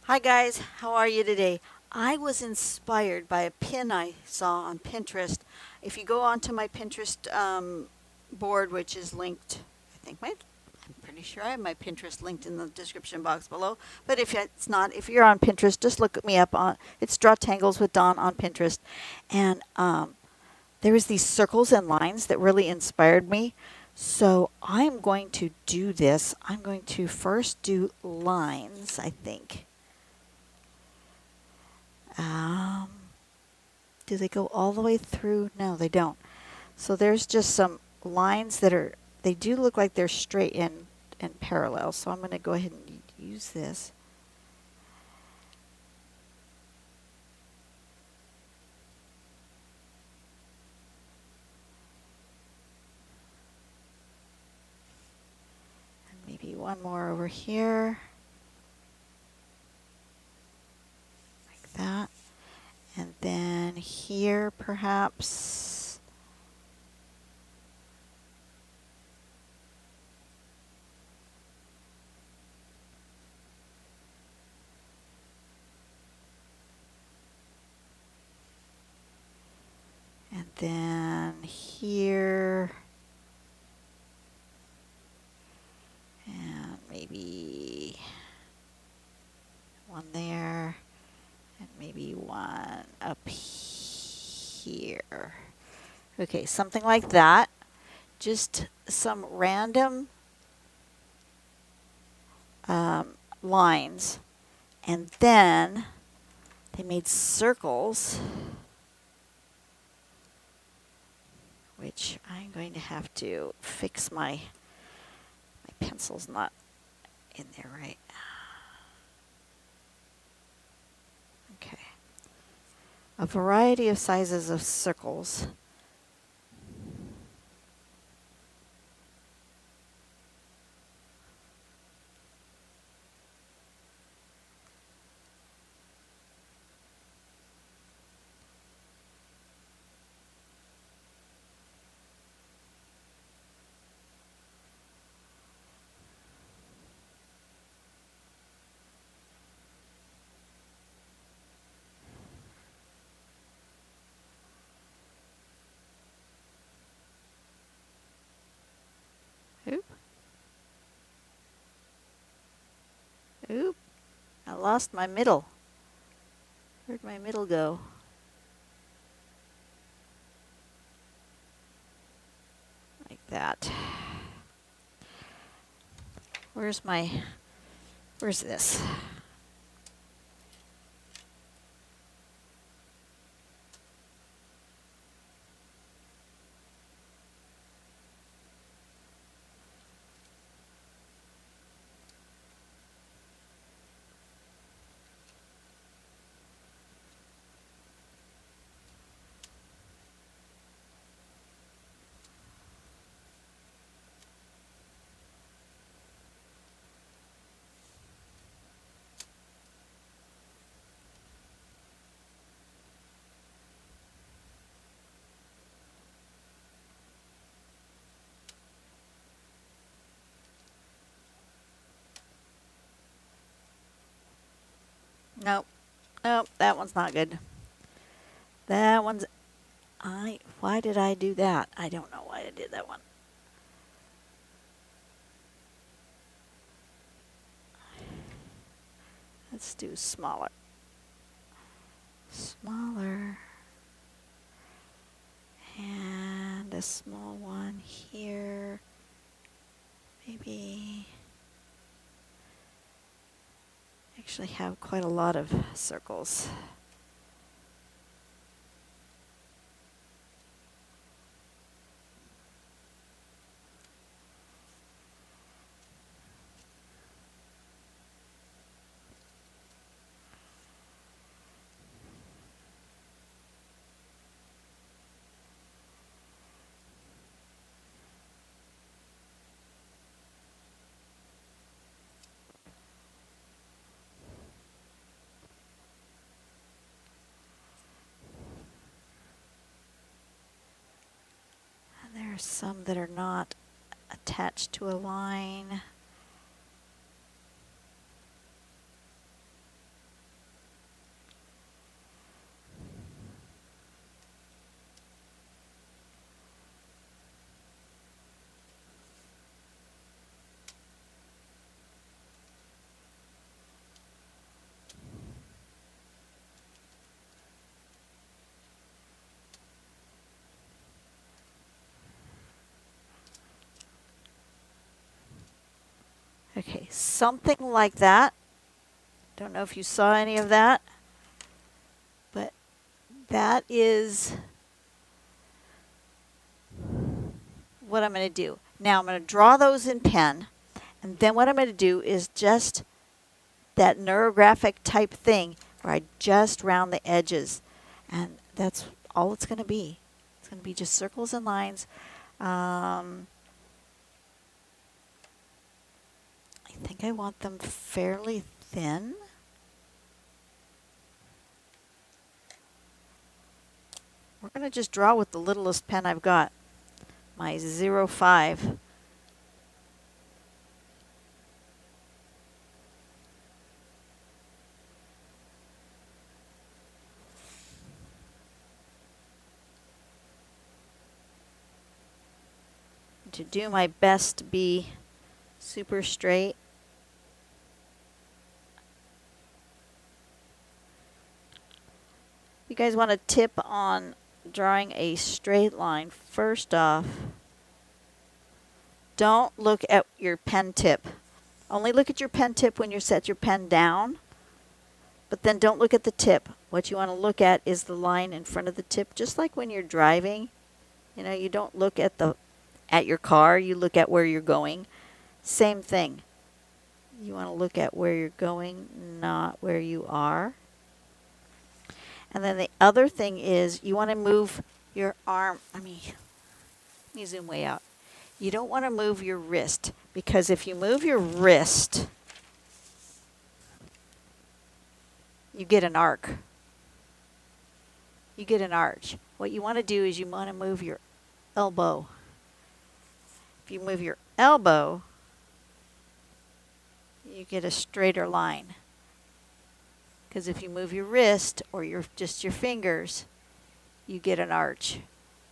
Hi guys, how are you today? I was inspired by a pin I saw on Pinterest. If you go onto my Pinterest board, which is linked, I'm pretty sure I have my Pinterest linked in the description box below. But if it's not, if you're on Pinterest, just look me up on it's Draw Tangles with Dawn on Pinterest, and there was these circles and lines that really inspired me. So I'm going to do this. I'm going to first do lines, I think. Um, do they go all the way through? No, they don't. So there's just some lines that are, they do look like they're straight and parallel. So I'm going to go ahead and use this. And maybe one more over here. Like that. And then here perhaps. And then here. And maybe one there. And maybe one up here. Okay, something like that. Just some random lines. And then they made circles, which I'm going to have to fix my pencil's not in there right. Okay. A variety of sizes of circles. Oop. Oop. I lost my middle. Where'd my middle go? Like that. Where's this? Nope. Nope, that one's not good. That one's why did I do that? I don't know why I did that one. Let's do smaller. Smaller. And a small one here. Maybe actually have quite a lot of circles. And there are some that are not attached to a line. Okay, something like that. Don't know if you saw any of that, but that is what I'm going to do. Now I'm going to draw those in pen, and then what I'm going to do is just that neurographic type thing where I just round the edges, and that's all it's going to be. It's going to be just circles and lines. I think I want them fairly thin. We're going to just draw with the littlest pen I've got, my 05. To do my best to be super straight. You guys want a tip on drawing a straight line? First off, don't look at your pen tip. Only look at your pen tip when you set your pen down, but then don't look at the tip. What you want to look at is the line in front of the tip, just like when you're driving. You know, you don't look at your car, you look at where you're going. Same thing. You want to look at where you're going, not where you are. And then the other thing is you want to move your arm. Let me zoom way out. You don't want to move your wrist, because if you move your wrist, you get an arc. You get an arch. What you want to do is you want to move your elbow. If you move your elbow, you get a straighter line. Because if you move your wrist or just your fingers, you get an arch.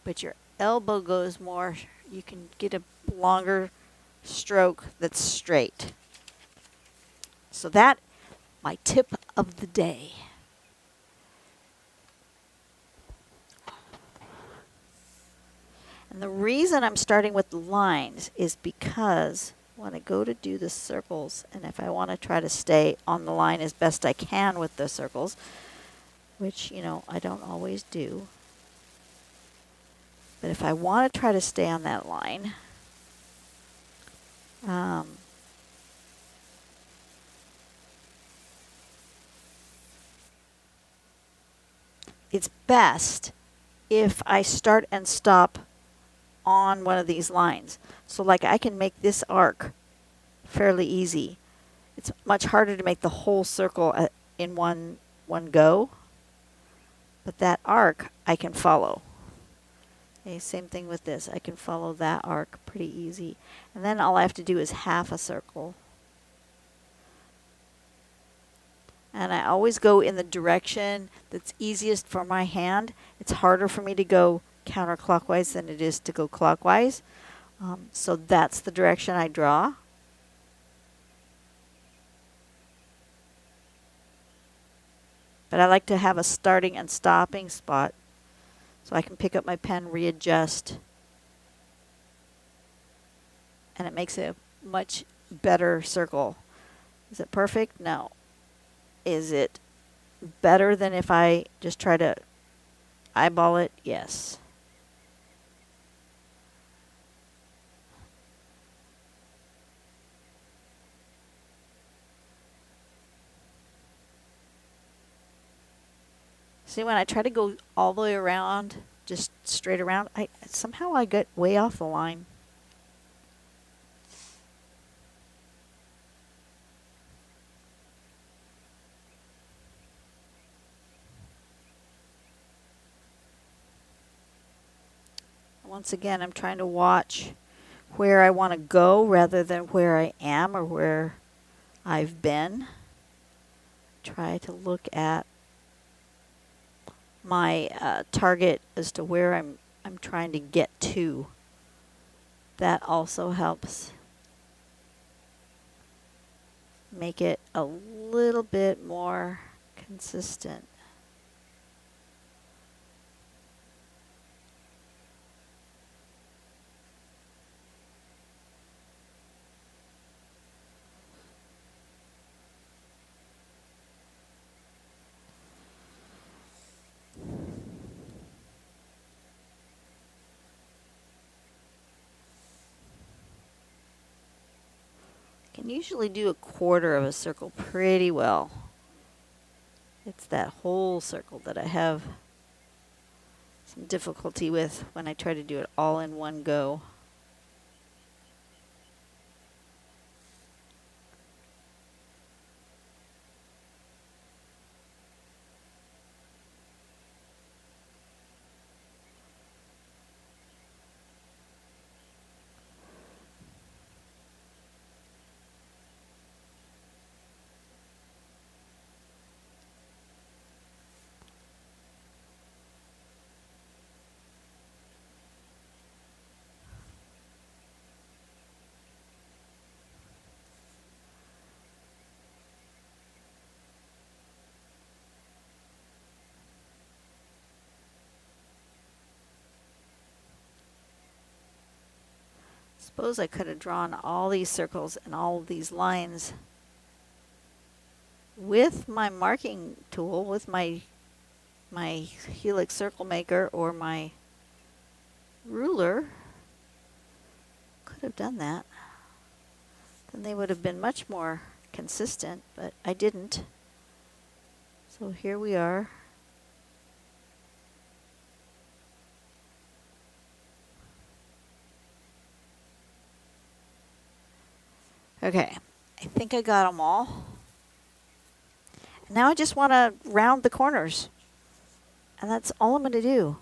But your elbow goes more, you can get a longer stroke that's straight. So that, my tip of the day. And the reason I'm starting with the lines is because when I go to do the circles, and if I want to try to stay on the line as best I can with the circles, which, you know, I don't always do, but if I want to try to stay on that line, it's best if I start and stop on one of these lines. So like I can make this arc fairly easy. It's much harder to make the whole circle in one go, but that arc I can follow. Okay, same thing with this. I can follow that arc pretty easy. And then all I have to do is half a circle. And I always go in the direction that's easiest for my hand. It's harder for me to go counterclockwise than it is to go clockwise. So that's the direction I draw. But I like to have a starting and stopping spot so I can pick up my pen, readjust, and it makes a much better circle. Is it perfect? No. Is it better than if I just try to eyeball it? Yes. See, when I try to go all the way around, just straight around, somehow I get way off the line. Once again, I'm trying to watch where I want to go rather than where I am or where I've been. Try to look at my target as to where I'm trying to get to. That also helps make it a little bit more consistent. can usually do a quarter of a circle pretty well. It's that whole circle that I have some difficulty with when I try to do it all in one go. Suppose I could have drawn all these circles and all of these lines with my marking tool, with my helix circle maker or my ruler. Could have done that. Then they would have been much more consistent, but I didn't. So here we are. Okay, I think I got them all. Now I just want to round the corners. And that's all I'm going to do.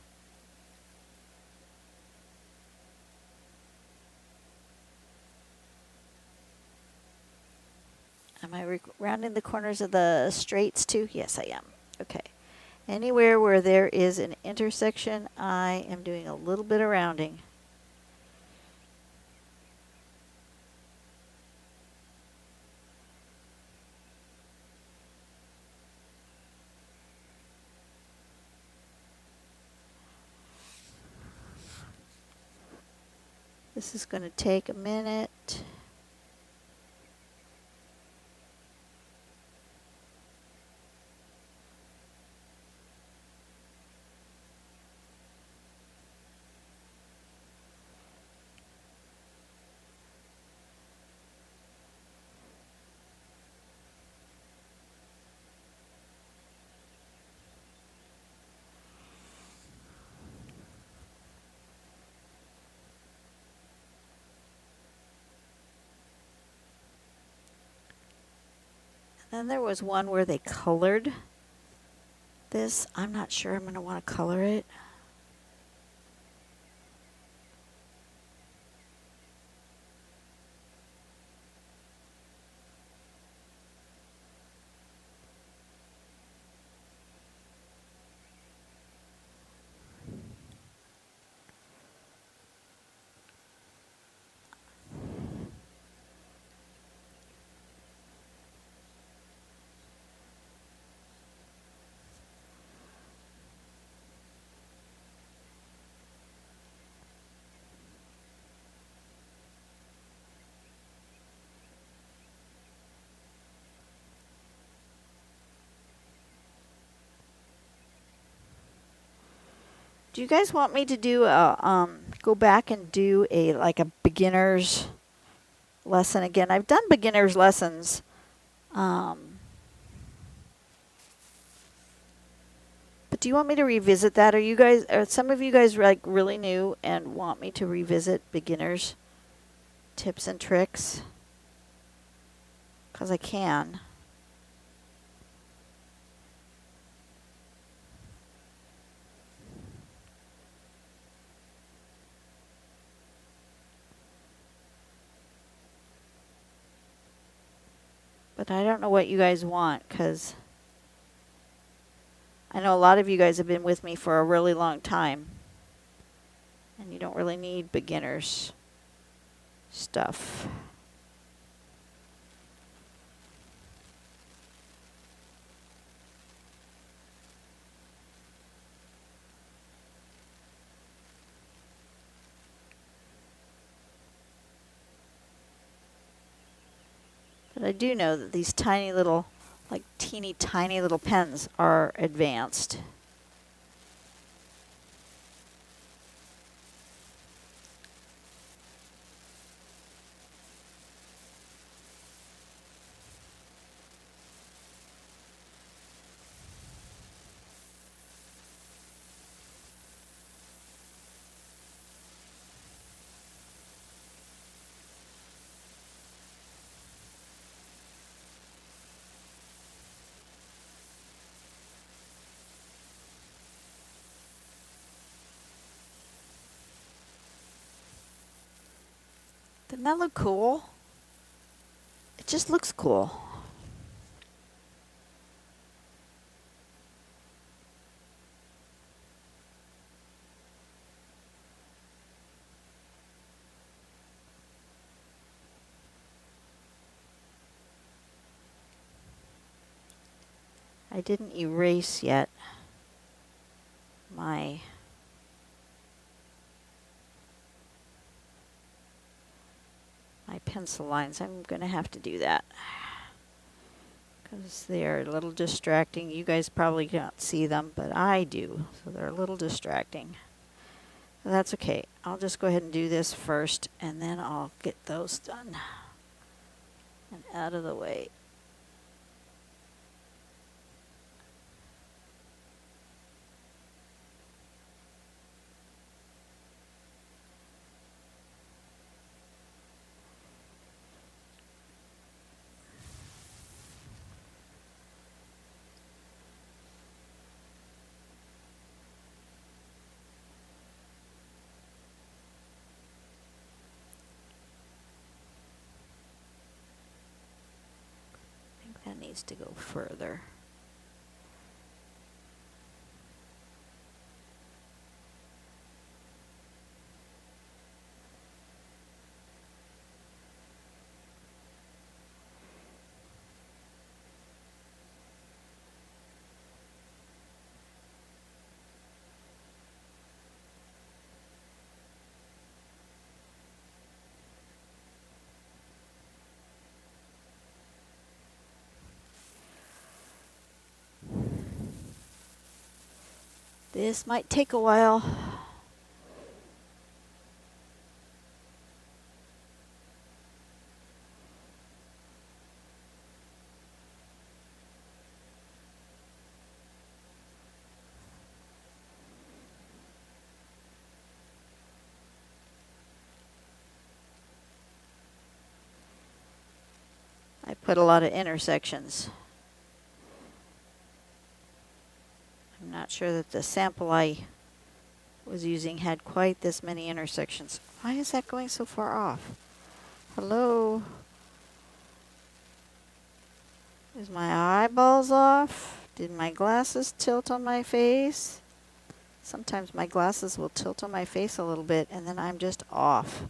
Am I rounding the corners of the straights too? Yes, I am. Okay. Anywhere where there is an intersection, I am doing a little bit of rounding. This is going to take a minute. Then there was one where they colored this. I'm not sure I'm going to want to color it. Do you guys want me to do a go back and do a beginner's lesson again? I've done beginner's lessons. But do you want me to revisit that? Are some of you guys like really new and want me to revisit beginners tips and tricks? 'Cause I can. But I don't know what you guys want, because I know a lot of you guys have been with me for a really long time. And you don't really need beginners stuff. But I do know that these tiny little, like teeny tiny little pens are advanced. Doesn't that look cool? It just looks cool. I didn't erase yet my pencil lines. I'm going to have to do that because they are a little distracting. You guys probably can't see them, but I do, so they're a little distracting. That's okay. I'll just go ahead and do this first, and then I'll get those done and out of the way. That needs to go further. This might take a while. I put a lot of intersections. I'm not sure that the sample I was using had quite this many intersections. Why is that going so far off? Hello? Is my eyeballs off? Did my glasses tilt on my face? Sometimes my glasses will tilt on my face a little bit and then I'm just off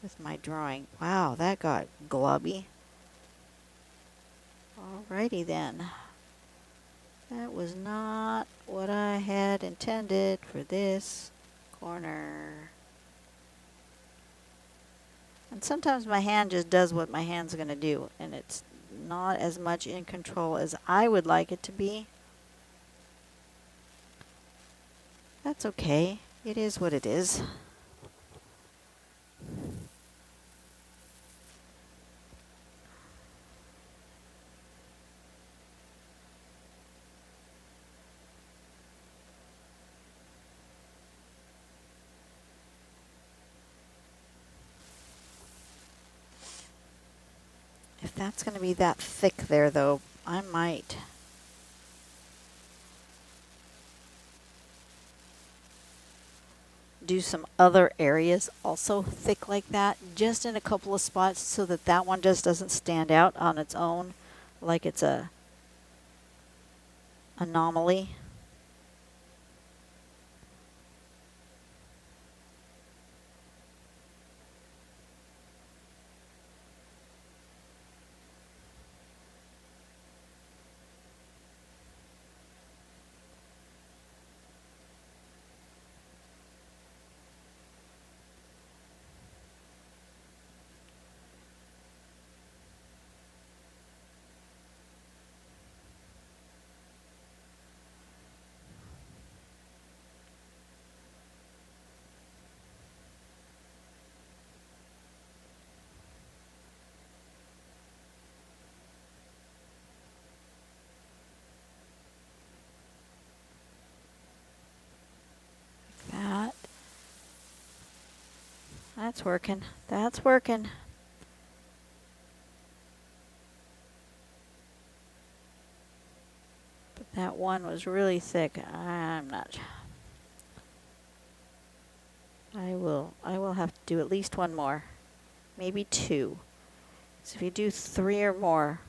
with my drawing. Wow, that got globby. Alrighty then. That was not what I had intended for this corner. And sometimes my hand just does what my hand's going to do, and it's not as much in control as I would like it to be. That's okay. It is what it is. If that's going to be that thick there, though, I might do some other areas also thick like that, just in a couple of spots so that that one just doesn't stand out on its own like it's a anomaly. That's working. That's working. But that one was really thick. I'm not. I will have to do at least one more. maybe 2. So if you do 3 or more,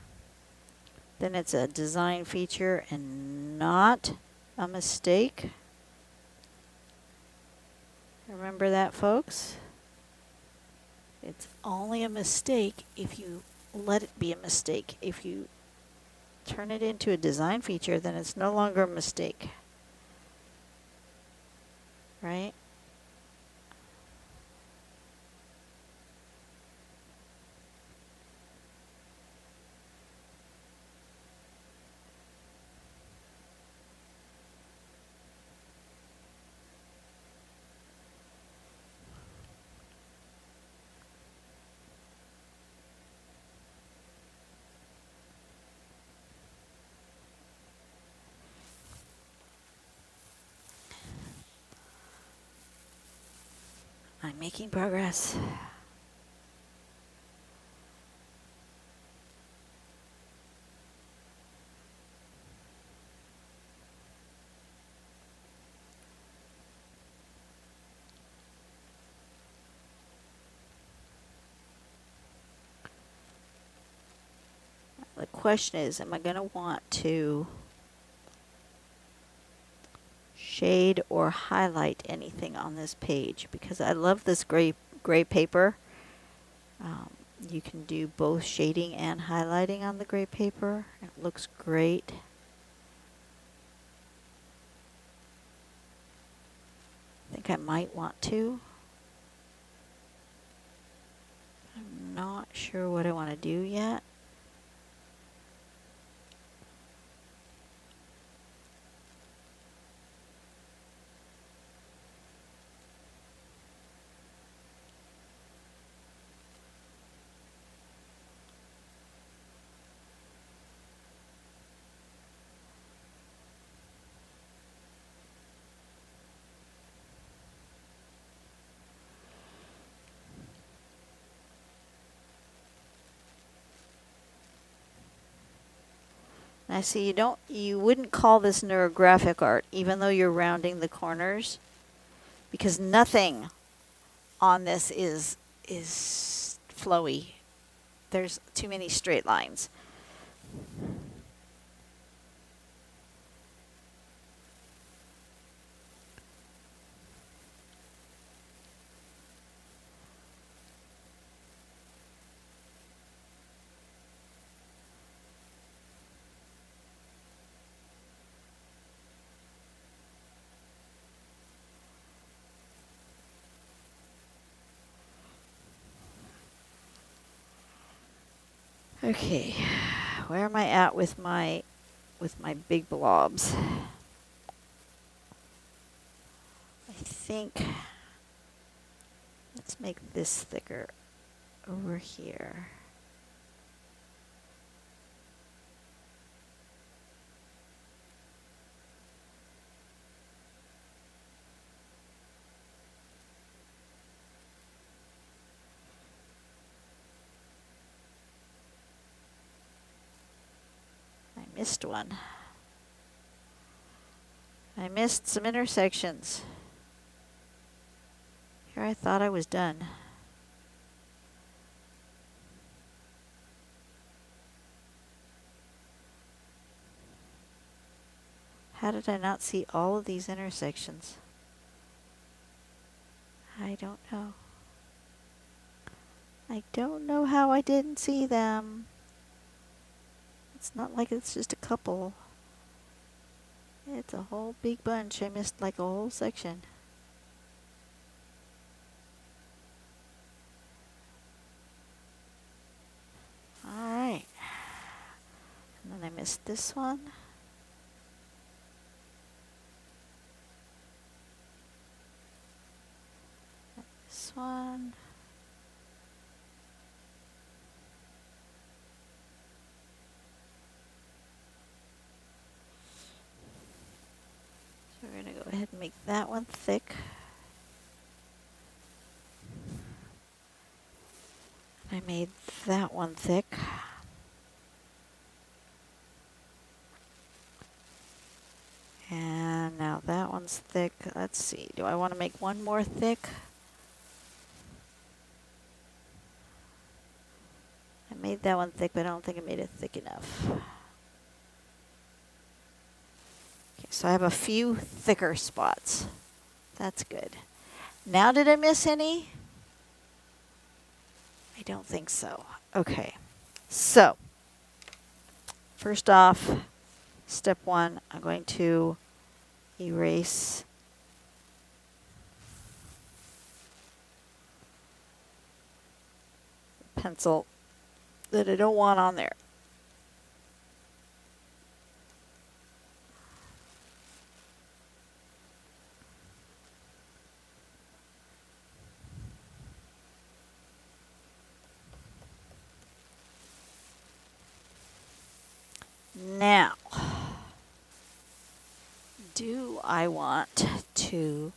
then it's a design feature and not a mistake. Remember that, folks? It's only a mistake if you let it be a mistake. If you turn it into a design feature, then it's no longer a mistake. Right? I'm making progress. The question is, am I going to want to shade or highlight anything on this page? Because I love this gray paper. You can do both shading and highlighting on the gray paper. It looks great. I think I might want to. I'm not sure what I want to do yet. I see you wouldn't call this neurographic art, even though you're rounding the corners, because nothing on this is flowy. There's too many straight lines. Okay, where am I at with my big blobs? I think let's make this thicker over here. I missed one. I missed some intersections. Here I thought I was done. How did I not see all of these intersections? I don't know. I don't know how I didn't see them. It's not like it's just a couple. It's a whole big bunch. I missed like a whole section. Alright. And then I missed this one. This one. So we're going to go ahead and make that one thick. I made that one thick. And now that one's thick. Let's see. Do I want to make one more thick? that one thick, but I don't think I made it thick enough. Okay, so I have a few thicker spots. That's good. Now, did I miss any? I don't think so. Okay, so first off, step one, I'm going to erase the pencil that I don't want on there. Now, do I want to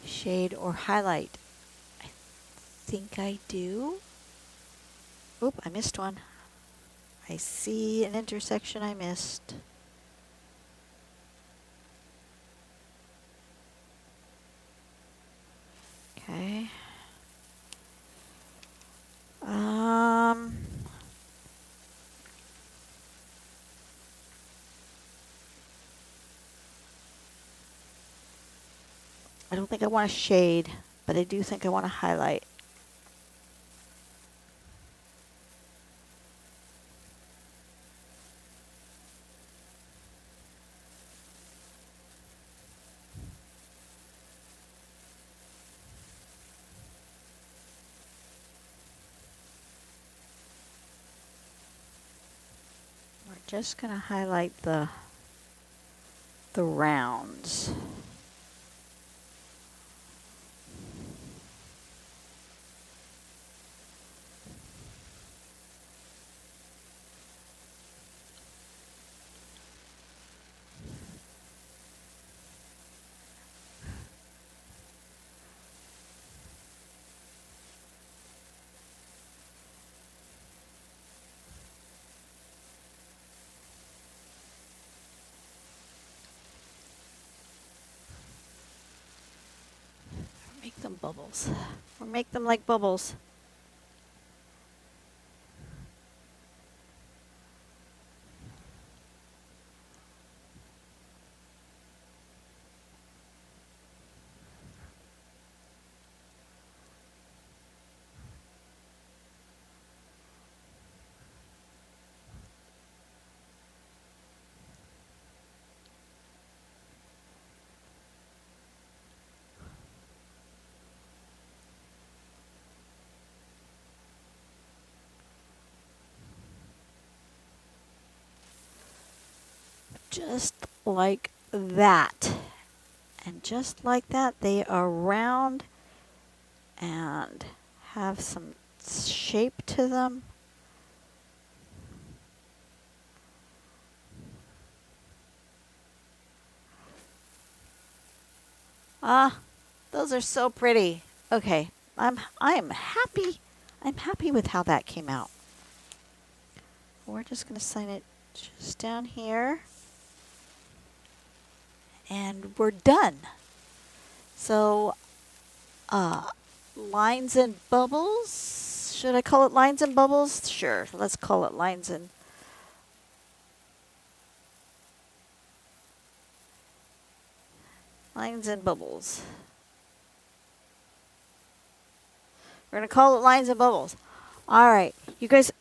shade or highlight? I think I do. Oop, I missed one. I see an intersection I missed. Okay. I don't think I want to shade, but I do think I want to highlight. We're just going to highlight the rounds. Make them bubbles. Or make them like bubbles. Just like that. And just like that, they are round and have some shape to them. Ah, those are so pretty. Okay, I am happy. I'm happy with how that came out. We're just going to sign it just down here. And we're done. So, lines and bubbles. Should I call it lines and bubbles? Sure, let's call it lines and bubbles. We're going to call it lines and bubbles. All right, you guys,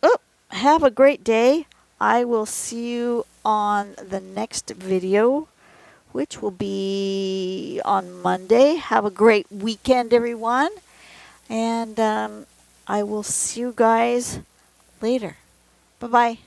have a great day. I will see you on the next video, which will be on Monday. Have a great weekend, everyone. And I will see you guys later. Bye-bye.